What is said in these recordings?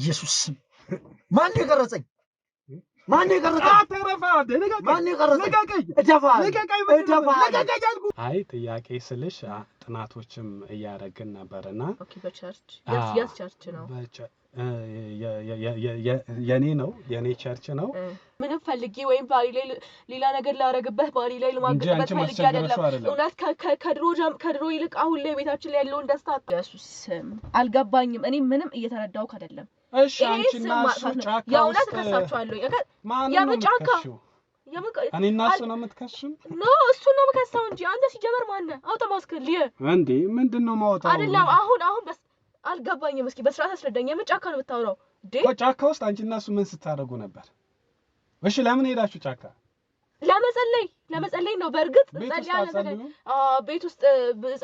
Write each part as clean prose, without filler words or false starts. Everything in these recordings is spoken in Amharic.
በኢየሱስ ማን የቀረጸኝ ማን የቀረጸኝ አተረፋ ማን የቀረጸኝ ለቀቀኝ አይ ጥያቄ ስልሽ ጥናቶችም እያደረግን ነበርና ኦኬ በቸርች ያስ ቸርች ነው የኔ ነው የኔ ቸርች ነው ምንም ፈልጊ ወይም ባሪ ላይ ሌላ ነገር ላረግበት ባሪ ላይ ለማግኘት ፈልጊ አይደለም እውነት ከድሮ ይልቅ አሁን ላይ ቤታችን ላይ ያለውን ደስታ ኢየሱስ አልገባኝም እኔ ምንም እየተረዳው አይደለም እሺ አንቺና እሱ ጫካ ያውነት ከሳቻለሁ ያመጫካ እኔና እሱ ነው የምትከሽም ኖ እሱ ነው የምከሳው እንጂ አንተ ሲጀመር ማን ነው አውጣ ማስከል እንዴ ምንድነው ማውጣው አይደለም አሁን በስ አልገባኝም እስኪ በስርዓት አስረዳኝ የመጫካ ነው የምታወራው ጫካ ውስጥ አንቺና እሱ ምን ስታደርጉ ነበር እሺ ለምን ሄዳችሁ ጫካ ለመጸለይ ነው በርግጥ ጸልያለሁ ቤት ውስጥ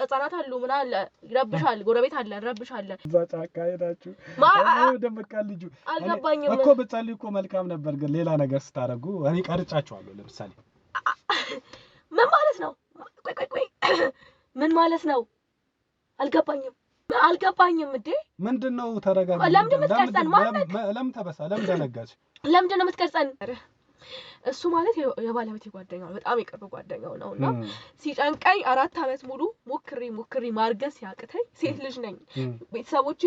ህፃናት አሉ ምን አለ ይረብሻል ጎረቤት አለ ይረብሻል ጫካ ሄዳችሁ ደምቃል ልጁ አልገባኝም እኮ በጸልይ እኮ መልካም ነበር ግን ሌላ ነገር ስታደርጉ እኔ ቀርጫችኋለሁ ለምሳሌ ምን ማለት ነው ቆይ ምን ማለት ነው አልገባኝም እንዴ ምንድነው ተረጋጋ ለምን ተበሳ ለምን ደነጋች ለምን የምትቀርጸን እሱ ማለት የባለቤት ጓደኛው በጣም የቅርብ ጓደኛው ነውና ሲጨንቀኝ 4 አመት ሙሉ ሞክሪ ማርገስ ያቅተኝ ሴት ልጅ ነኝ ቤተሰቦቼ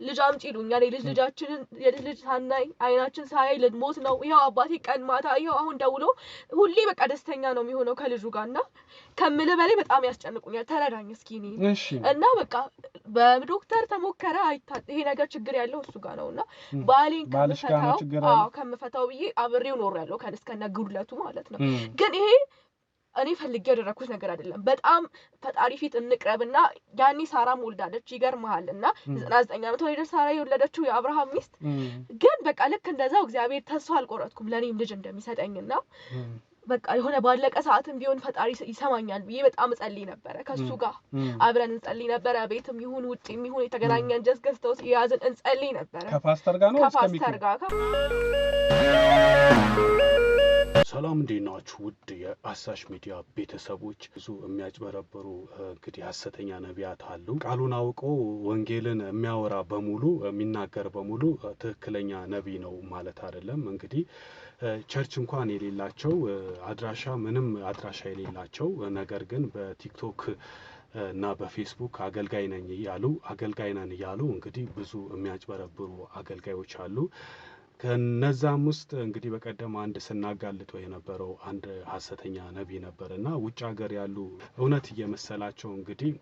ልጅ አምጪ ይሉኛል ልጃችንን የልጅ ሳናይ አይናችን ሳያይ ልሞት ነው ይሄው አባቴ ቀን ማታ ይሄው አሁን ደውሎ ሁሌ በቃ ደስተኛ ነው የሚሆነው ከልጁ ጋርና ከመለ በላይ በጣም ያስጨንቁኛል ተረዳኝ እስኪ እና በቃ በዶክተር ተሞከረ ይሄ ነገር ችግር ያለው እሱ ጋር ነውና ባሌን ከመፈታው ብዬ አብሬው ኖር ያለው ከነስከና ጉድለቱ ማለት ነው ግን ይሄ እኔ ፈልጌ ያደረኩት ነገር አይደለም በጣም ፈጣሪ ፊት እንቅረብና ያኒ ሳራም ወልዳለች ይገርማልና 99 አመት ወልዳ ሳራ የወለደችው የአብርሃም ሚስት ግን በቃ ልክ እንደዛው እግዚአብሔር ተስፋ አልቆረጥኩም ለኔም ልጅ እንደሚሰጠኝና በቃ የሆነ ባለቀ ሰዓትም ቢሆን ፈጣሪ ይሰማኛል ብዬ በጣም ጸልይ ነበር ከሱ ጋር አብረን እንጸልይ ነበር ቤትም ይሁን ውጪም ይሁን የተገናኘን ጀስገስተው ያዝን እንጸልይ ነበር ከፓስተር ጋር ነው ከፓስተር ጋር ሰላም እንዴናችሁ ውድ የአሳሽ ሚዲያ ቤተሰቦች ብዙ የሚያጭበረብሩ እንግዲህ ሐሰተኛ ነቢያት አሉ ቃሉን አውቀው ወንጌልን የሚያወራ በሙሉ የሚናገር በሙሉ ትክክለኛ ነብይ ነው ማለት አይደለም እንግዲህ ቸርች እንኳን የሌላቸው ምንም አድራሻ የሌላቸው ነገር ግን በቲክቶክ እና በፌስቡክ አገልጋይ ነን ይያሉ እንግዲህ ብዙ የሚያጭበረብሩ አገልጋዮች አሉ ከነዛም ውስጥ እንግዲህ በቀደም አንድ ስናጋልጠው የነበረው አንድ ሐሰተኛ ነብይ ነበርና ውጭ ሀገር ያሉ እውነት እየመሰላቸው እንግዲህ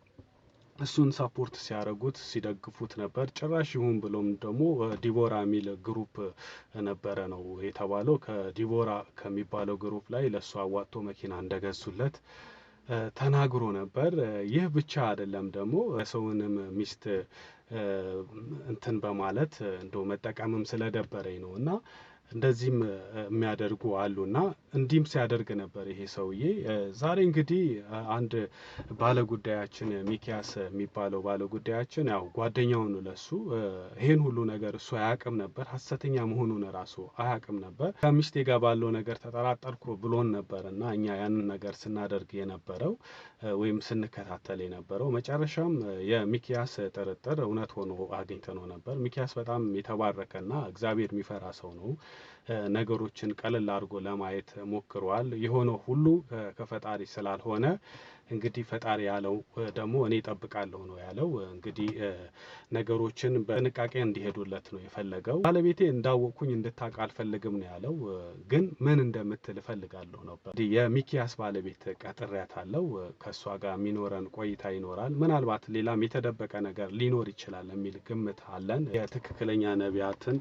እሱን ሰፖርት ሲያረጉት ሲደግፉት ነበር ጭራሽ ይሁን ብሎም ደግሞ ዲቦራ ሚል ግሩፕ ነበረ ነው የተባለው ከዲቦራ ከሚባለው ግሩፕ ላይ ለሱ አዋጥቶ መኪና እንደገዙለት ተናግሮ ነበር ይህ ብቻ አይደለም ደግሞ ሰውንም ሚስት እንትን በማለት እንደው መጠቀምም ስለደበረኝ ነውና እንደዚህም የሚያደርጉ አሉና እንዲም ሲያደርግ ነበር ይሄ ሰውዬ ዛሬ እንግዲህ አንድ ባለጉዳያችን ሚኪያስ የሚባለው ባለጉዳያችን ያው ጓደኛው ነው ለሱ ይሄን ሁሉ ነገር እሱ አያውቅም ነበር ሐሰተኛ መሆኑን ራሱ አያውቅም ነበር ከሚስቴ ጋር ባለው ነገር ተጠራጠርኩ ብሎን ነበርና እኛ ያንን ነገር ስናደርግ የነበረው ወይም ስንከታተል የነበረው መጨረሻም የሚኪያስ ጥርጥር እውነት ሆኖ አግኝተነው ነበር ሚኪያስ በጣም የተባረከና እግዚአብሔር የሚፈራ ሰው ነው ነገሮችን ቀለል አድርጎ ለማየት ሞክሯል የሆነው ሁሉ ከፈጣሪ ስላልሆነ እንግዲህ ፈጣሪ ያለው ደግሞ እኔ እጠብቃለሁ ነው ያለው እንግዲህ ነገሮችን በጥንቃቄ እንዲሄዱለት ነው የፈለገው ባለቤቴ እንዳወቁኝ እንድታውቅ አልፈልግም ነው ያለው ግን ምን እንደምትል ፈልጋለሁ ነበር የሚኪያስ ባለቤት ቀጥሬያታለሁ ከሷ ጋር ሚኖረን ቆይታ ይኖራል ምናልባት ሌላም የተደበቀ ነገር ሊኖር ይችላል የሚል ግምት አለን የትክክለኛ ነቢያትን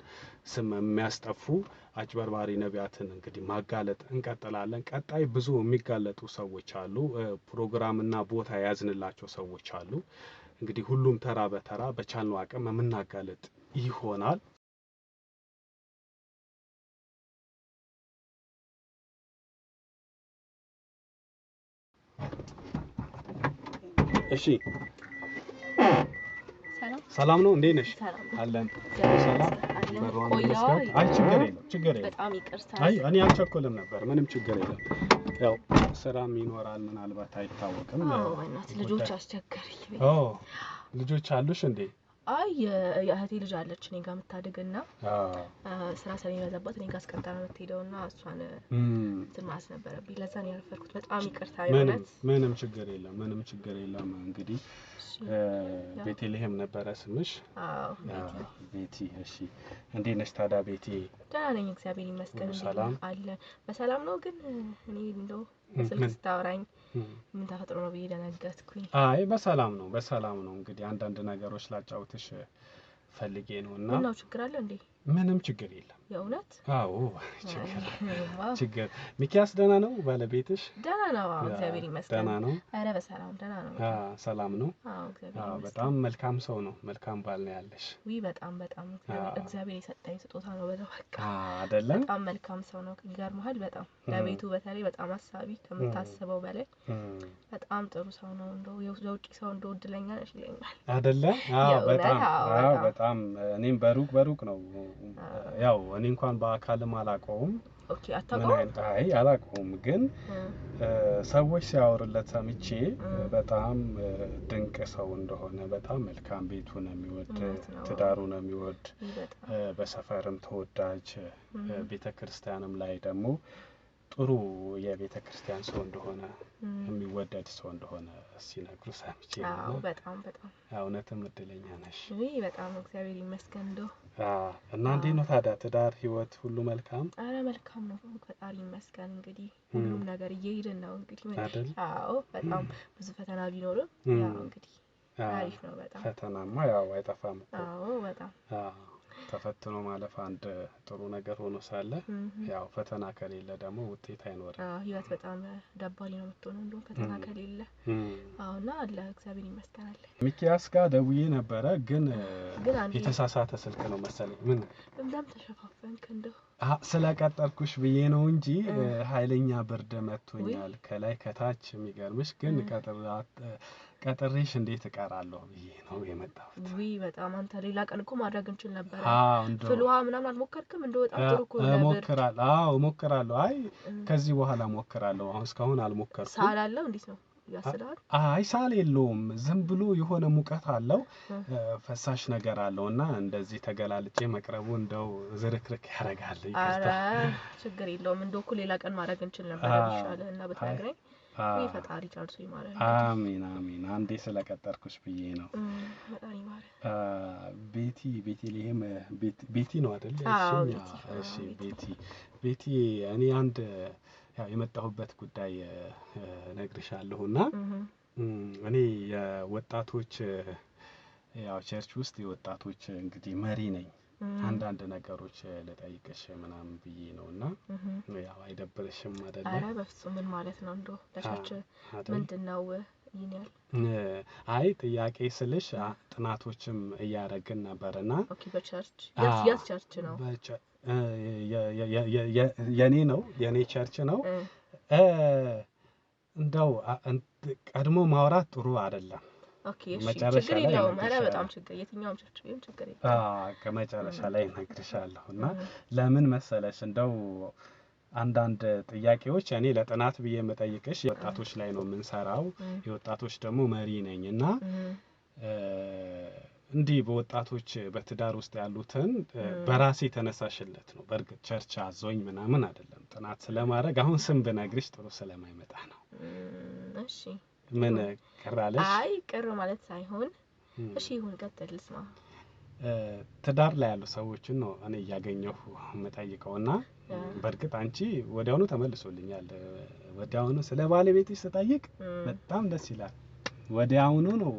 ስም የሚያስጠፉ አጭበርባሪ ነቢያትን እንግዲህ ማጋለጥ እንቀጥላለን ቀጣይ ብዙ የሚጋለጡ ሰዎች አሉ ፕሮግራምና ቦታ ያዝንላቸው ሰዎች አሉ እንግዲህ ሁሉም ተራ በተራ በቻልነው አቅም የምናጋለጥ ይሆናል እሺ ሰላም ነው እንዴ ነሽ አለን ሰላም አይ ችግር የለም በጣም ይቅርታ አይ እኔ አልቸኮልም ነበር ምንም ችግር የለም ያው ስራም ይኖራል ምናልባት አይታወቅም እናት ልጆች አስቸገረኝ ልጆች አሉሽ እንዴ አይ የእህቴ ልጅ አለች እኔ ጋር የምታድግና ስራ ስለሚበዛባት እኔ ጋር አስቀምጣ ነው የምትሄደውና እሷን እንትን ማለት ነበረብኝ። ለዛ ነው ያረፈርኩት። በጣም ይቅርታ ይሆናል። ምንም ችግር የለም። እንግዲህ ቤተልሔም ነበረ ስምሽ? አዎ ቤቲ። እሺ እንዴት ነሽ ታዲያ ቤቲ? ደህና ነኝ እግዚአብሔር ይመስገን። ሰላም አለ በሰላም ነው። ግን እኔ እንደው ስልክ ስታወራኝ ምን ተፈጥሮ ነው ብዬ ደነገጥኩኝ። አይ በሰላም ነው። እንግዲህ አንዳንድ ነገሮች ላጫውትሽ ፈልጌ ነውና ነው። ችግር አለ እንዴ? ምንም ችግር የለም። የእውነት? አዎ ችግር ሚኪያስ ደህና ነው? ባለቤትሽ ደህና ነው? አዎ እግዚአብሔር ይመስገን ደህና ነው። ኧረ በሰላም ደህና ነው። ሰላም ነው? አዎ እግዚአብሔር ይመስገን። በጣም መልካም ሰው ነው። መልካም ባል ነው ያለሽ። በጣም እግዚአብሔር የሰጠኝ ስጦታ ነው። በቃ አይደለ? በጣም መልካም ሰው ነው። ይገርምሃል። በጣም ለቤቱ በተለይ በጣም አሳቢ ከምታስበው በላይ በጣም ጥሩ ሰው ነው። እንደው የውጭ ሰው እንደው እድለኛ ነሽ ይለኛል። አይደለ? በጣም እኔም በሩቅ ነው ያው እኔ እንኳን በአካልም አላውቀውም። ኦኬ አታውቀውም? አይ አላውቀውም፣ ግን ሰዎች ሲያወሩለት ሰምቼ በጣም ድንቅ ሰው እንደሆነ፣ በጣም መልካም ቤቱን የሚወድ ትዳሩን የሚወድ በሰፈርም ተወዳጅ ቤተክርስቲያንም ላይ ደግሞ ጥሩ የቤተክርስቲያን ሰው እንደሆነ የሚወደድ ሰው እንደሆነ ሲነግሩ ሰምቼ ነው። በጣም እውነትም እድለኛ ነሽ። በጣም እግዚአብሔር ይመስገን። እንደው እና እንዴት ነው ታዲያ ትዳር ህይወት ሁሉ መልካም? አረ መልካም ነው ፈጣሪ ይመስገን። እንግዲህ ሁሉም ነገር እየሄድን ነው እንግዲህ አይደል? አዎ በጣም ብዙ ፈተና ቢኖርም ያው እንግዲህ አሪፍ ነው። በጣም ፈተናማ ያው አይጠፋም እኮ። አዎ በጣም ተፈትኖ ማለፍ አንድ ጥሩ ነገር ሆኖ ሳለ ያው ፈተና ከሌለ ደግሞ ውጤት አይኖርም። ህይወት በጣም ደባሪ ነው የምትሆነው እንደው ፈተና ከሌለ። አዎና አለ እግዚአብሔር ይመስገን። ሚኪያስ ጋር ደውዬ ነበረ፣ ግን የተሳሳተ ስልክ ነው መሰለኝ። እንደም ተሸፋፈንክ እንደው ስለቀጠርኩሽ ብዬ ነው እንጂ ኃይለኛ ብርድ መጥቶኛል ከላይ ከታች። የሚገርምሽ ግን ቀጥሬሽ እንዴት እቀራለሁ ብዬ ነው የመጣሁት። በጣም አንተ ሌላ ቀን እኮ ማድረግ እንችል ነበር። ፍልውሃ ምናምን አልሞከርክም? እንደው በጣም ጥሩ እኮ ነው። እሞክራለሁ። አይ ከዚህ በኋላ እሞክራለሁ። አሁን እስካሁን አልሞከርኩም። ሳል አለው? እንዴት ነው ያስላል? አይ ሳል የለውም። ዝም ብሎ የሆነ ሙቀት አለው፣ ፈሳሽ ነገር አለውና እንደዚህ ተገላልጬ መቅረቡ እንደው ዝርክርክ ያደርጋል። ኧረ ችግር የለውም። እንደው እኮ ሌላ ቀን ማድረግ እንችል ነበር ይሻለ እና ብትነግረኝ። ፈጣሪ ጨርሶ ይማረን። አሜን። አንዴ ስለቀጠርኩሽ ብዬ ነው። ፈጣሪ ይማረን። ቤተልሔም ቤቲ ነው አይደል? እሺ ቤቲ እኔ አንድ ያው የመጣሁበት ጉዳይ ነግርሻለሁና እኔ የወጣቶች ያው ቸርች ውስጥ የወጣቶች እንግዲህ መሪ ነኝ። አንዳንድ ነገሮች ልጠይቅሽ ምናምን ብዬ ነውና ያው አይደብርሽም አይደለ? አረ በፍጹም። ምን ማለት ነው እንደው ለቸርች ምንድነው ይኛል? አይ ጥያቄ ስልሽ ጥናቶችም እያደረግን ነበርና። ኦኬ በቸርች ያስ ቸርች ነው? የኔ ቸርች ነው። እንደው ቀድሞ ማውራት ጥሩ አይደለም። ኦኬ እሺ ችግር የለውም። አረ በጣም ችግር የትኛውም ቸርች ቢሆን ችግር የለውም። ከመጨረሻ ላይ እነግርሻለሁና ለምን መሰለሽ እንደው አንዳንድ ጥያቄዎች እኔ ለጥናት ብዬ የምጠይቅሽ የወጣቶች ላይ ነው የምንሰራው። የወጣቶች ደግሞ መሪ ነኝና እንዲህ በወጣቶች በትዳር ውስጥ ያሉትን በራሴ ተነሳሽለት ነው። በእርግጥ ቸርች አዞኝ ምናምን አይደለም። ጥናት ስለማድረግ አሁን ስም ብነግርሽ ጥሩ ስለማይመጣ ነው። እሺ ምን ቀራለሽ? አይ ቅር ማለት ሳይሆን እሺ ይሁን ቀጥል ልስማ። ትዳር ላይ ያሉ ሰዎችን ነው እኔ እያገኘሁ የምጠይቀውና በእርግጥ አንቺ ወዲያውኑ ተመልሶልኛል። ወዲያውኑ ስለ ባለቤትሽ ስጠይቅ በጣም ደስ ይላል። ወዲያውኑ ነው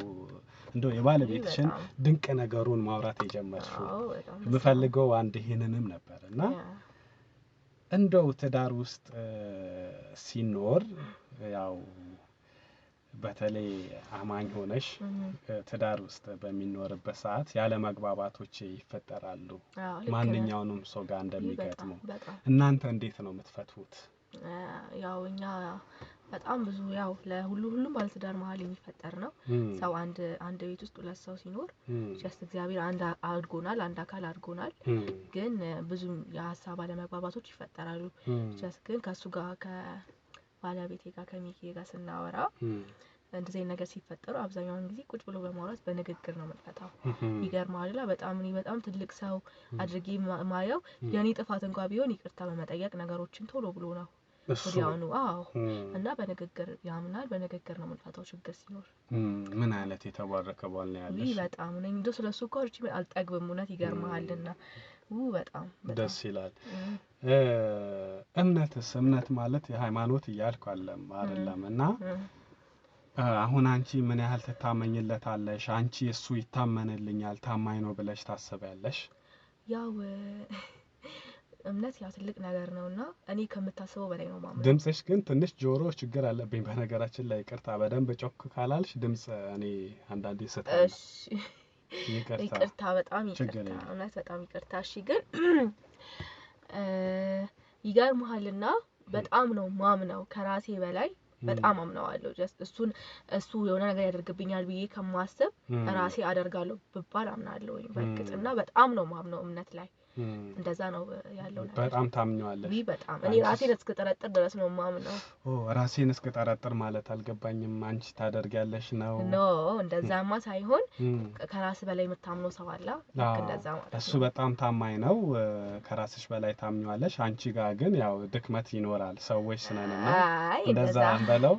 እንደው የባለቤትሽን ድንቅ ነገሩን ማውራት የጀመርሽው። የምፈልገው አንድ ይሄንንም ነበርና እንደው ትዳር ውስጥ ሲኖር ያው በተለይ አማኝ ሆነሽ ትዳር ውስጥ በሚኖርበት ሰዓት ያለ መግባባቶች ይፈጠራሉ። ማንኛውንም ሰው ጋር እንደሚገጥሙ እናንተ እንዴት ነው የምትፈቱት? ያው እኛ በጣም ብዙ ያው ለሁሉም ባለትዳር መሀል የሚፈጠር ነው። ሰው አንድ ቤት ውስጥ ሁለት ሰው ሲኖር ጀስት እግዚአብሔር አንድ አድርጎናል፣ አንድ አካል አድርጎናል። ግን ብዙ የሀሳብ አለመግባባቶች ይፈጠራሉ። ጀስት ግን ከሱ ጋር ከባለቤቴ ጋር ከሚኪ ጋር ስናወራ እንደዚህ ነገር ሲፈጠሩ አብዛኛውን ጊዜ ቁጭ ብሎ በማውራት በንግግር ነው የምንፈታው። ይገርማል። በጣም ትልቅ ሰው አድርጌ ማየው የኔ ጥፋት እንኳን ቢሆን ይቅርታ በመጠየቅ ነገሮችን ቶሎ ብሎ ነው ወዲያውኑ። እና በንግግር ያምናል። በንግግር ነው የምንፈታው ችግር ሲኖር። ምን አይነት የተባረከ ባል ነው ያለሽ? በጣም ነኝ እንደው ስለሱ እኮ አልጠግብም። እውነት ይገርማልና በጣም ደስ ይላል። እምነት ማለት የሃይማኖት እያልኩ አይደለም እና አሁን አንቺ ምን ያህል ትታመኝለታለሽ? አንቺ እሱ ይታመንልኛል ታማኝ ነው ብለሽ ታስቢያለሽ? ያው እምነት ትልቅ ነገር ነውና እኔ ከምታስበው በላይ ነው ማምነው። ድምጽሽ ግን ትንሽ ጆሮ ችግር አለብኝ በነገራችን ላይ። ይቅርታ በደንብ ጮክ ካላልሽ ድምጽ እኔ አንዳንዴ ስታለሁ። እሺ ይቅርታ በጣም ይቅርታ። እውነት በጣም ይቅርታ። እሺ ግን ይገርምሃልና በጣም ነው ማምነው ከራሴ በላይ በጣም አምነዋለሁ። እሱ የሆነ ነገር ያደርግብኛል ብዬ ከማስብ ራሴ አደርጋለሁ ብባል አምናለሁኝ በእርግጥና በጣም ነው ማምነው እምነት ላይ። እንደዛ ነው ያለው ነገር። በጣም ታምኛለሽ? በጣም እኔ ራሴን እስከጠረጥር ድረስ ነው ማምነው። ራሴን እስከጠረጥር ማለት አልገባኝም። አንቺ ታደርጊያለሽ ነው? ኖ እንደዛማ ሳይሆን ከራስ በላይ የምታምነው ሰው አለ። ልክ እንደዛ ማለት ነው። እሱ በጣም ታማኝ ነው። ከራስሽ በላይ ታምኛለሽ። አንቺ ጋር ግን ያው ድክመት ይኖራል። ሰዎች ስለነና እንደዛ አንበለው።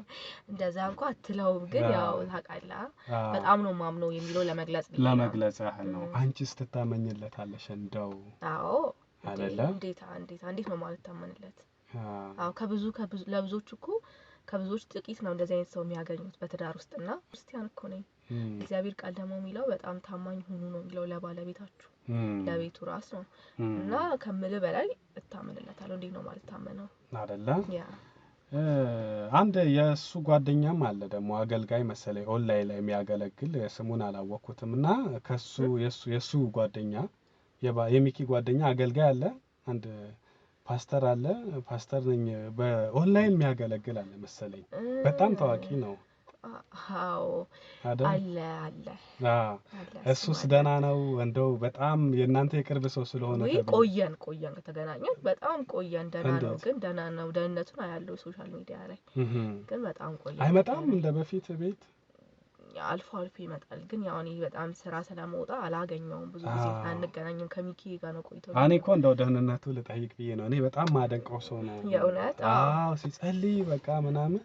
እንደዛ እንኳን አትለውም። ግን ያው ታውቃለህ በጣም ነው ማምነው የሚለው ለመግለጽ ያህል ነው። አንቺስ ትታመኝለታለሽ እንደው? አዎ እንዴት ነው ማለት ታመንለት? ለብዙዎች እኮ ከብዙዎች ጥቂት ነው እንደዚህ አይነት ሰው የሚያገኙት በትዳር ውስጥና ክርስቲያን እኮ ነኝ። እግዚአብሔር ቃል ደግሞ የሚለው በጣም ታማኝ ሁኑ ነው የሚለው ለባለቤታችሁ ለቤቱ ራስ ነው። እና ከምል በላይ እታመንለታለሁ። እንዴት ነው ማለት ታመነው አይደለ? አንድ የሱ ጓደኛም አለ ደግሞ አገልጋይ መሰለኝ ኦንላይን ላይ የሚያገለግል ስሙን አላወቅኩትምና ከሱ የሱ ጓደኛ የሚኪ ጓደኛ አገልጋይ አለ። አንድ ፓስተር አለ። ፓስተር ነኝ በኦንላይን የሚያገለግል አለ መሰለኝ። በጣም ታዋቂ ነው። አለ እሱስ ደህና ነው? እንደው በጣም የእናንተ የቅርብ ሰው ስለሆነ ቆየን ከተገናኘን በጣም ቆየን። ደህና ነው ግን ደህና ነው። ደህንነቱን አያለው ሶሻል ሚዲያ ላይ ግን በጣም ቆየን። አይመጣም እንደ በፊት ቤት አልፎ ይመጣል። ግን ያው እኔ በጣም ስራ ስለማውጣ አላገኘውም። ብዙ ጊዜ አንገናኝም። ከሚኪ ጋር ነው ቆይቶ እኔ እኮ እንደው ደህንነቱ ልጠይቅ ብዬ ነው። እኔ በጣም ማደንቀው ሰው ነው የእውነት። ሲጸልይ በቃ ምናምን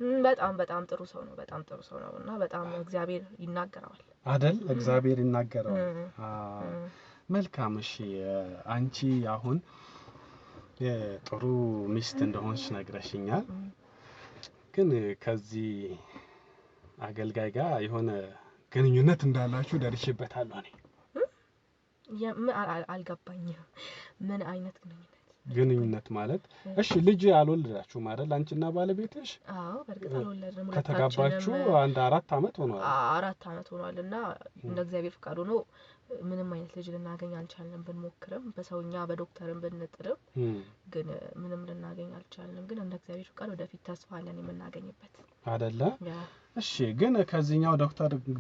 በጣም ጥሩ ሰው ነው። በጣም ጥሩ ሰው ነው እና በጣም እግዚአብሔር ይናገረዋል አይደል? እግዚአብሔር ይናገረዋል። መልካም። እሺ አንቺ አሁን ጥሩ ሚስት እንደሆንሽ ነግረሽኛል። ግን ከዚህ አገልጋይ ጋር የሆነ ግንኙነት እንዳላችሁ ደርሼበታለሁ። እኔ አልገባኝም። ምን አይነት ግንኙነት ማለት? እሺ ልጅ አልወለዳችሁም አይደል አንቺና ባለቤትሽ? አዎ በእርግጥ አልወለድንም። ከተጋባችሁ አንድ 4 አመት ሆኗል። 4 አመት ሆኗልና እንደ እግዚአብሔር ፍቃድ ሆኖ ምንም አይነት ልጅ ልናገኝ አልቻልንም። ብንሞክርም በሰውኛ በዶክተርም ብንጥርም ግን ምንም ልናገኝ አልቻልንም። ግን እንደ እግዚአብሔር ፍቃድ ወደፊት ተስፋ አለን የምናገኝበት አይደለ? እሺ ግን ከዚህኛው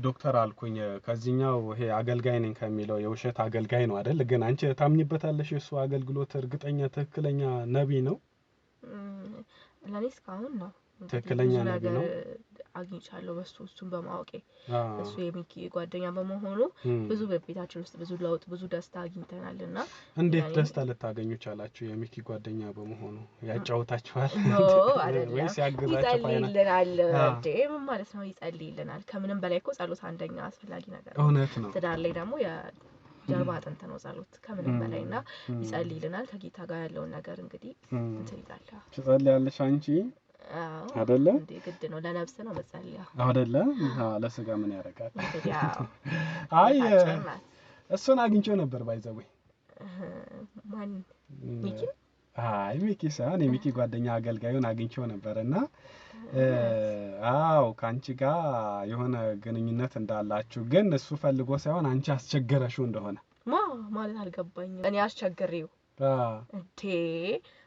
ዶክተር አልኩኝ ከዚህኛው ይሄ አገልጋይ ነኝ ከሚለው የውሸት አገልጋይ ነው አይደል? ግን አንቺ ታምኝበታለሽ? የሱ አገልግሎት እርግጠኛ ትክክለኛ ነብይ ነው? ለኔ እስካሁን ነው ትክክለኛ ነብይ ነው አግኝቻለሁ እሱን በማወቄ። እሱ የሚኪ ጓደኛ በመሆኑ ብዙ በቤታችን ውስጥ ብዙ ለውጥ ብዙ ደስታ አግኝተናልና። እንዴት ደስታ ልታገኙ ቻላችሁ? የሚኪ ጓደኛ በመሆኑ ያጫውታችኋል ወይስ ያግዛችሁ? ይጸልይልናል እንዴ? ምን ማለት ነው ይጸልይልናል? ከምንም በላይ እኮ ጸሎት አንደኛ አስፈላጊ ነገር ነው። እውነት ነው። ትዳር ላይ ደግሞ ጀርባ አጥንት ነው ጸሎት ከምንም በላይና ይጸልይልናል። ከጌታ ጋር ያለውን ነገር እንግዲህ እንትን ይላል። ትጸልያለሽ አንቺ አይደለ? እንዴ ግድ ነው። ለነፍስ ነው መጸለያ አይደለ? ለስጋ ምን ያደርጋል? አይ እሱን አግኝቼው ነበር ባይዘው። ማን ሚኪ? ሚኪ ሳይሆን የሚኪ ጓደኛ አገልጋዩን አግኝቼው ነበርና ካንቺ ጋር የሆነ ግንኙነት እንዳላችሁ ግን እሱ ፈልጎ ሳይሆን አንቺ አስቸገረሽው እንደሆነ ማለት አልገባኝም። እኔ አስቸግሬው እንዴ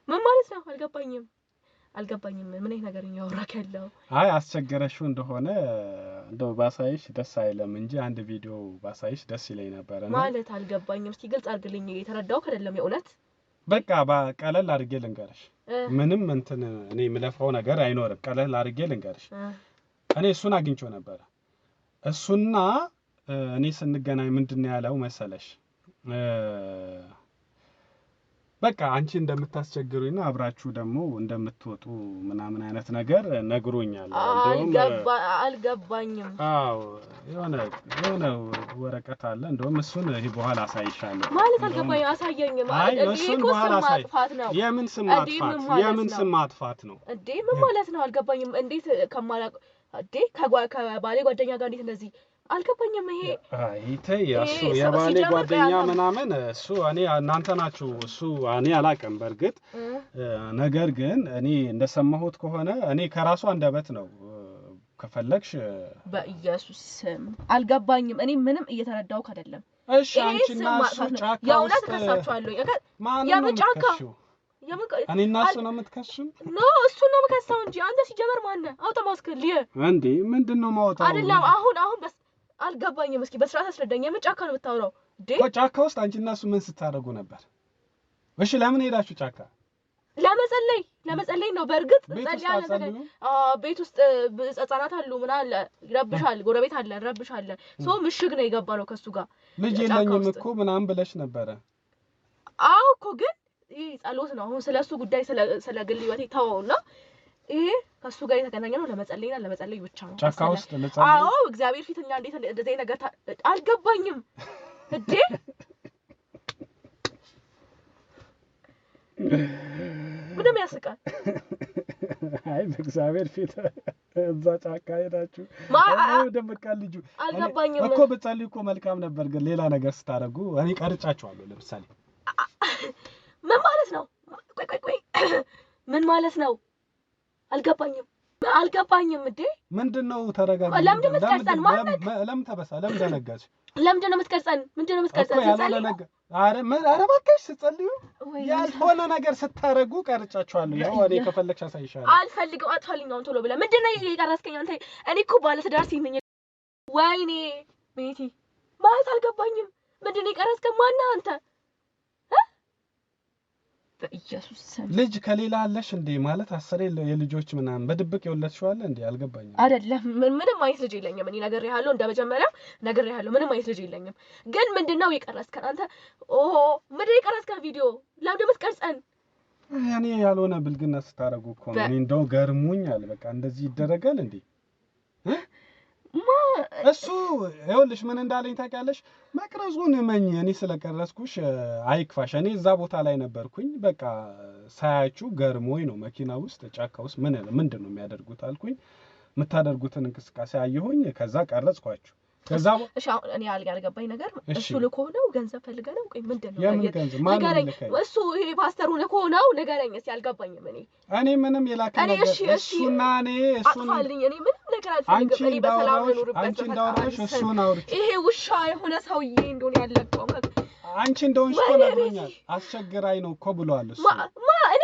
ምን ማለት ነው? አልገባኝም። ምን አይነት ነገር እያወራክ ያለው? አስቸገረሽው እንደሆነ እንደው ባሳይሽ ደስ አይለም እንጂ አንድ ቪዲዮ ባሳይሽ ደስ ይለኝ ነበር ማለት አልገባኝም። እስኪ ግልጽ አድርግልኝ። የተረዳው አይደለም የእውነት በቃ ቀለል አድርጌ ልንገርሽ። ምንም እኔ የምለፋው ነገር አይኖርም። ቀለል አድርጌ ልንገርሽ። እኔ እሱን አግኝቼው ነበር እሱና እኔ ስንገናኝ ምንድነው ያለው መሰለሽ በቃ አንቺ እንደምታስቸግሩኝና አብራችሁ ደግሞ እንደምትወጡ ምናምን አይነት ነገር ነግሮኛል አልገባኝም አዎ የሆነ ወረቀት አለ እንደውም እሱን በኋላ አሳይሻለሁ ማለት አልገባኝ አሳየኝ ማለት እሱን በኋላ አሳይፋት ነው የምን ስም ማጥፋት ነው እንዴ ምን ማለት ነው አልገባኝም እንዴት ከማላቅ እንዴ ከባሌ ጓደኛ ጋር እንዴት እንደዚህ አልገባኝም ይሄ አይተይ እሱ የባሌ ጓደኛ ምናምን እሱ እኔ እናንተ ናችሁ እሱ እኔ አላቀም በርግጥ ነገር ግን እኔ እንደሰማሁት ከሆነ እኔ ከራሱ አንደበት ነው ከፈለክሽ በኢየሱስ ስም አልገባኝም እኔ ምንም እየተረዳው አይደለም እሺ አንቺና እሱ ጫካ ያውናት ከሳቻለሁ የምጫካ እኔና እሱ ነው የምትከሽም ኖ እሱ ነው የምከሳው እንጂ አንተ ሲጀመር ማን ነው አውጣ ማስከል እንዴ ምንድነው ማውጣው አይደለም አሁን በስ አልገባኝም እስኪ በስርዓት አስረዳኝ የምጫካ ነው የምታወራው ዴ ጫካ ውስጥ አንቺና እሱ ምን ስታደርጉ ነበር እሺ ለምን ሄዳችሁ ጫካ ለመጸለይ ነው በርግጥ ጸልያለሁ ቤት ውስጥ ህፃናት አሉ ምን አለ ይረብሻል ጎረቤት አለ ይረብሻል ሶ ምሽግ ነው የገባለው ከሱ ጋር ልጅ የለኝም እኮ ምናምን ብለሽ ነበር አዎ እኮ ግን ይሄ ጸሎት ነው አሁን ስለሱ ጉዳይ ስለ ግል ህይወቴ ታውውና ይሄ ከሱ ጋር የተገናኘነው ለመጸለይ ብቻ ነው ጫካ ውስጥ ለጸለይ አዎ እግዚአብሔር ፊትኛ እንዴት እንደዚህ ነገር አልገባኝም እንዴ ምንም ያስቃል አይ በእግዚአብሔር ፊት እዛ ጫካ ሄዳችሁ ደምቃል ልጁ አልገባኝም እኮ በጸልይ እኮ መልካም ነበር ግን ሌላ ነገር ስታረጉ እኔ ቀርጫቸዋለሁ ለምሳሌ ምን ማለት ነው ቆይ ምን ማለት ነው አልገባኝም እንዴ ምንድነው ተረጋጋ ለምን መስከርጸን ማለት ለምን ተበሳ ለምን ደነጋች ለምንድነው መስከርጸን ጸልዩ አረ ባክሽ ጸልዩ ያልሆነ ነገር ስታረጉ ቀርጫቸዋለሁ ያው እኔ ከፈለክሽ አሳይሻለሁ አልፈልግም አትፈልግም አሁን ቶሎ ብለ ምንድነው የቀረስከኝ አንተ እኔ እኮ ባለትዳር ሲል ነኝ ወይኔ ቤቲ ማለት አልገባኝም ምንድነው የቀረስከኝ ማን አንተ በኢየሱስ ስም ልጅ ከሌላ አለሽ እንዴ ማለት አሰረ የልጆች ምናምን በድብቅ ይወለድሽው አለ እንዴ አልገባኝም አይደለም ምንም አይነት ልጅ የለኝም እኔ ነገር ያለው እንደመጀመሪያ ነገር ያለው ምንም አይነት ልጅ የለኝም ግን ምንድነው የቀረስከን አንተ ምንድነው የቀረስከን ቪዲዮ ለምን መስቀርጸን ያኔ ያልሆነ ብልግና ስታረጉ እኮ ነው እኔ እንደው ገርሙኛል በቃ እንደዚህ ይደረጋል እንዴ እሱ ይኸውልሽ ምን እንዳለኝ ታውቂያለሽ መቅረዙን እመኝ እኔ ስለቀረስኩሽ አይክፋሽ እኔ እዛ ቦታ ላይ ነበርኩኝ በቃ ሳያችሁ ገርሞኝ ነው መኪና ውስጥ ጫካ ውስጥ ምንድነው የሚያደርጉት አልኩኝ የምታደርጉትን እንቅስቃሴ አየሁኝ ከዛ ቀረጽኳችሁ ከዛ እሺ እኔ ያልገባኝ ነገር እሱ ልኮ ነው ገንዘብ ፈልገህ ነው ቆይ ምንድነው ነገረኝ እሱ ይሄ ፓስተሩ ልኮ ነው ነገረኝ እስኪ አልገባኝም እኔ ምንም የላከ ነገር እሱና እሱን አጥፋልኝ እኔ ምንም ነገር አልፈልግም እኔ በሰላም ልኑርበት አንቺ እንዳወራሽ እሱን አውርቼ ይሄ ውሻ የሆነ ሰውዬ እንደሆነ ያለቀው አንቺ እንደሆንሽ እኮ ነግሮኛል አስቸግራይ ነው እኮ ብሏል እሱ እኔ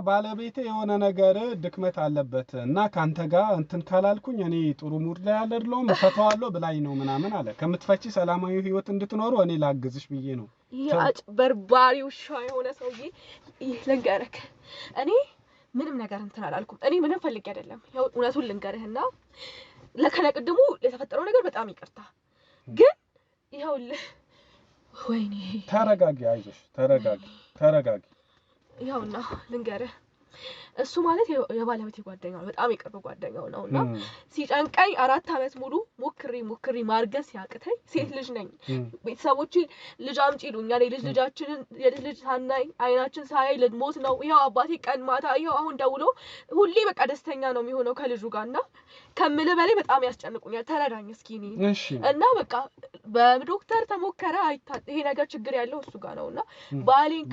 ባለቤቴ የሆነ ነገር ድክመት አለበት እና ካንተ ጋር እንትን ካላልኩኝ እኔ ጥሩ ሙድ ላይ አይደለሁም ፈታዋለሁ ብላኝ ነው ምናምን አለ ከምትፈቺ ሰላማዊ ህይወት እንድትኖሩ እኔ ላግዝሽ ብዬ ነው ያጭ በርባሪ ውሻ የሆነ ሰውዬ ልንገርህ እኔ ምንም ነገር እንትን አላልኩም እኔ ምንም ፈልጌ አይደለም ያው እውነቱን ልንገርህና ለከነቅድሙ የተፈጠረው ነገር በጣም ይቅርታ ግን ይኸውልህ ወይኔ ተረጋጊ አይዞሽ ተረጋጊ ያውና ልንገርህ እሱ ማለት የባለቤቴ ጓደኛው በጣም የቅርብ ጓደኛው ነውና ሲጨንቀኝ 4 አመት ሙሉ ሞክሪ ማርገስ ያቅተኝ ሴት ልጅ ነኝ ቤተሰቦቼ ልጅ አምጪ ይሉኛል የልጅ ሳናይ አይናችን ሳያይ ልሞት ነው ይሄው አባቴ ቀን ማታ ይሄው አሁን ደውሎ ሁሌ በቃ ደስተኛ ነው የሚሆነው ከልጁ ጋርና ከምል በላይ በጣም ያስጨንቁኛል ተረዳኝ እስኪ እና በቃ በዶክተር ተሞከረ ይሄ ነገር ችግር ያለው እሱ ጋር ነውና ባሌን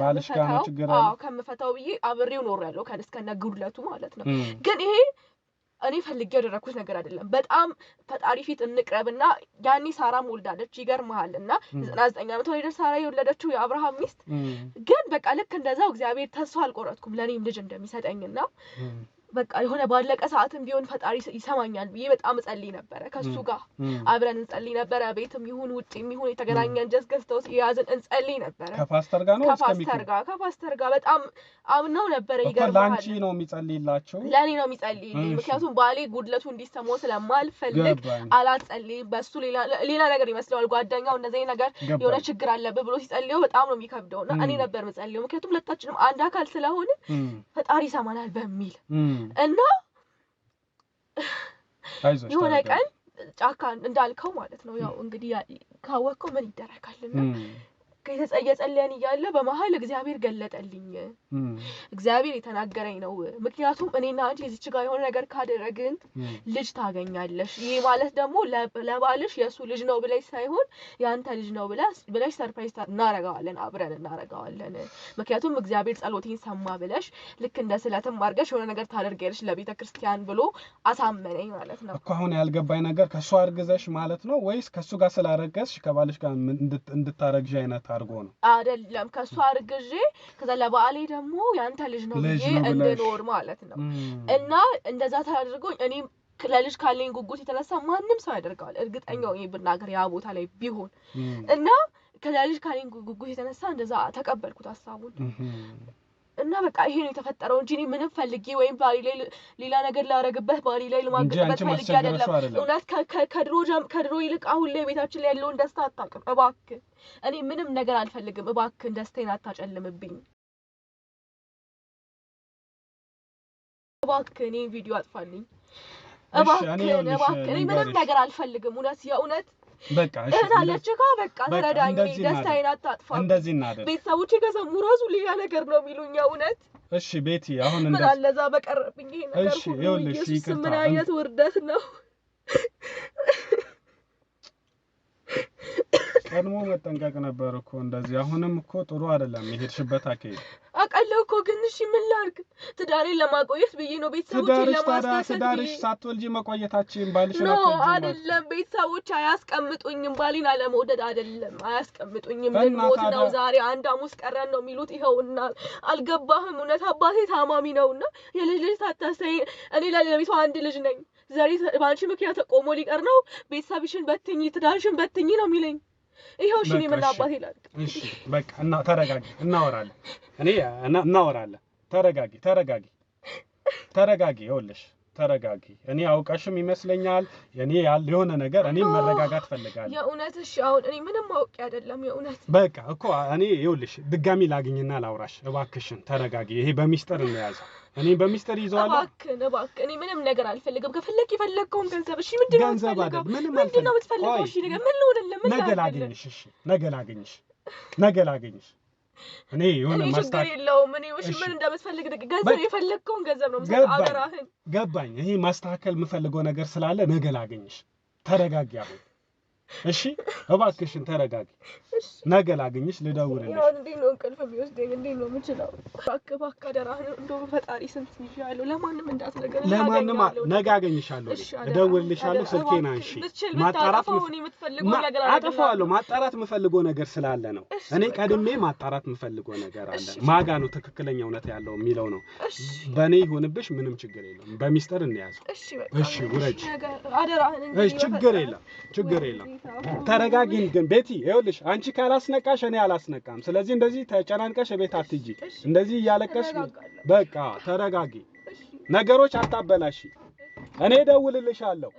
ከምፈታው ብዬ አብሬው ኖር ያለው ከነስከና ጉድለቱ ማለት ነው ግን ይሄ እኔ ፈልጌ ያደረኩት ነገር አይደለም በጣም ፈጣሪ ፊት እንቅረብና ያኒ ሳራም ወልዳለች ይገርማልና 99 አመት ላይ ሳራ የወለደችው የአብርሃም ሚስት ግን በቃ ልክ እንደዛው እግዚአብሔር ተስፋ አልቆረጥኩም ለኔም ልጅ እንደሚሰጠኝና በቃ የሆነ ባለቀ ሰዓትም ቢሆን ፈጣሪ ይሰማኛል ብዬ በጣም ጸልይ ነበር ከሱ ጋር አብረን እንጸልይ ነበር ቤትም ይሁን ውጪም ይሁን የተገናኘን ጀስገስተው ያዝን እንጸልይ ነበር ከፓስተር ጋር ነው ከፓስተር ጋር በጣም አምነው ነበር ይገርማል ላንቺ ነው የሚጸልይላችሁ ለኔ ነው የሚጸልይልኝ ምክንያቱም ባሌ ጉድለቱ እንዲሰማው ስለማልፈልግ አላጸልይም በሱ ሌላ ነገር ይመስላል ጓደኛው እንደዚህ ነገር የሆነ ችግር አለበት ብሎ ሲጸልየው በጣም ነው የሚከብደውና እኔ ነበር መጸልየው ምክንያቱም ሁለታችንም አንድ አካል ስለሆነ ፈጣሪ ይሰማናል በሚል እና የሆነ ቀን ጫካ እንዳልከው ማለት ነው ያው እንግዲህ ካወቀው ምን ይደረጋልና ከየጸለየን ይያለ በመሃል እግዚአብሔር ገለጠልኝ እግዚአብሔር የተናገረኝ ነው ምክንያቱም እኔና አንቺ እዚች ጋር የሆነ ነገር ካደረግን ልጅ ታገኛለሽ ይሄ ማለት ደግሞ ለባልሽ የሱ ልጅ ነው ብለሽ ሳይሆን ያንተ ልጅ ነው ብለሽ ሰርፕራይዝ እናረጋዋለን አብረን እናረጋዋለን ምክንያቱም እግዚአብሔር ጸሎቴን ሰማ ብለሽ ልክ እንደ ስለትም አርገሽ የሆነ ነገር ታደርጊያለሽ ለቤተ ክርስቲያን ብሎ አሳመነኝ ማለት ነው እኮ አሁን ያልገባኝ ነገር ከሱ አርግዘሽ ማለት ነው ወይስ ከሱ ጋር ስላረገዝሽ ከባልሽ ጋር እንድታረግጂ አይነት አርጎ ነው አይደለም ከሱ አርግዤ ከዛ ለባሌ ደግሞ ያንተ ልጅ ነው ብዬ እንደኖር ማለት ነው እና እንደዛ ታደርጎኝ እኔ ለልጅ ካለኝ ጉጉት የተነሳ ማንንም ሰው ያደርጋል እርግጠኛው ይሄ ብናገር ያ ቦታ ላይ ቢሆን እና ከልጅ ካለኝ ጉጉት የተነሳ እንደዛ ተቀበልኩት ሐሳቡን እና በቃ ይሄ ነው የተፈጠረው እንጂ እኔ ምንም ፈልጌ ወይም ባሊ ላይ ሌላ ነገር ላረግበት ባሊ ላይ ለማግኘት ፈልጌ አይደለም እውነት ከድሮ ይልቅ አሁን ላይ ቤታችን ላይ ያለውን ደስታ አታውቅም እባክህ እኔ ምንም ነገር አልፈልግም እባክህ ደስታዬን አታጨልምብኝ እባክህ እኔ ቪዲዮ አጥፋልኝ እባክህ እኔ ምንም ነገር አልፈልግም እውነት የእውነት በቃ እሺ አለችካ በቃ ተረዳኝ ደስታዬን አታጥፋ እንደዚህ እናደርግ ቤተሰቦቼ ከሰሙ ራሱ ሌላ ነገር ነው የሚሉኝ እውነት እሺ ቤቲ አሁን ምን አለዛ በቀረብኝ ይሄ ነገር እሺ ይኸውልሽ ይቅርታ ምን አይነት ውርደት ነው ቀድሞ መጠንቀቅ ነበር እኮ እንደዚህ አሁንም እኮ ጥሩ አይደለም የሄድሽበት አከይ አቀለው እኮ ግን እሺ ምን ላድርግ ትዳሬን ለማቆየት ብዬ ነው ቤተሰቦቼን ለማስደሰት ትዳርሽ ሳትወልጂ መቆየታችን ባልሽ ነው አይደለም ቤተሰቦች አያስቀምጡኝም ባሊን አለመውደድ አይደለም አያስቀምጡኝም ልሞት ነው ዛሬ አንድ ሐሙስ ቀረን ነው የሚሉት ይኸውና አልገባህም እውነት አባቴ ታማሚ ነውና የልጅ ታታሰይ እኔ ለቤቷ አንድ ልጅ ነኝ ዛሬ ባንቺ ምክንያት ቆሞ ሊቀር ነው ቤተሰብሽን በትኝ ትዳርሽን በትኝ ነው የሚለኝ ይሄው እሺ ምን አባቴ ይላል እሺ በቃ እና ተረጋጊ እናወራለን እኔ እናወራለን ተረጋጊ ይኸውልሽ ተረጋጊ እኔ አውቀሽም ይመስለኛል እኔ የሆነ ነገር እኔ መረጋጋት ፈልጋለሁ የእውነት እሺ አሁን እኔ ምንም አውቄ አይደለም የእውነት በቃ እኮ እኔ ይኸውልሽ ድጋሚ ላግኝና ላውራሽ እባክሽን ተረጋጊ ይሄ በሚስጥር እንያዘው እኔ በሚስጥር ይዘዋለሁ እባክህ እኔ ምንም ነገር አልፈልግም ከፈለክ ይፈልከውን ገንዘብ እሺ ምንድነው ገንዘብ አይደል ምንም ምንድነው የምትፈልገው እሺ ነገር ምን ልሆንልህ ምን ነገላግኝሽ እሺ ነገላግኝሽ እኔ የሆነ ማስታከል የለውም እኔ እሺ ምን እንደምትፈልግ ገንዘብ የፈለከውን ገንዘብ ነው የምሰጠው አደራህን ገባኝ ይሄ ማስታከል የምፈልገው ነገር ስላለ ነገላግኝሽ ተረጋጊ አሁን እሺ እባክሽን ተረጋጊ ነገላግኝሽ ልደውልልሽ ያው እንዴ ነው እንቅልፍ ቢወስደኝ እንዴ ነው የምችለው እባክህ አደራህን እንደው ፈጣሪ ስንት ይያለው ለማንም እንዳትነገር ለማንም ነጋገኝሻለሁ እደውልልሻለሁ ስልኬን አንሺ ማጣራት አጠፋዋለሁ ማጣራት የምፈልገው ነገር ስላለ ነው እኔ ቀድሜ ማጣራት የምፈልገው ነገር አለ ማጋ ነው ትክክለኛ እውነት ያለው የሚለው ነው በኔ ይሁንብሽ ምንም ችግር የለም በሚስጥር እንያዘው እሺ ውረጅ አደራህን እሺ ችግር የለም ተረጋጊን ግን ቤቲ ይኸውልሽ አንቺ ካላስነቃሽ እኔ አላስነቃም ስለዚህ እንደዚህ ተጨናንቀሽ ቤት አትጂ እንደዚህ ያለቀሽ በቃ ተረጋጊ ነገሮች አታበላሽ እኔ እደውልልሻለሁ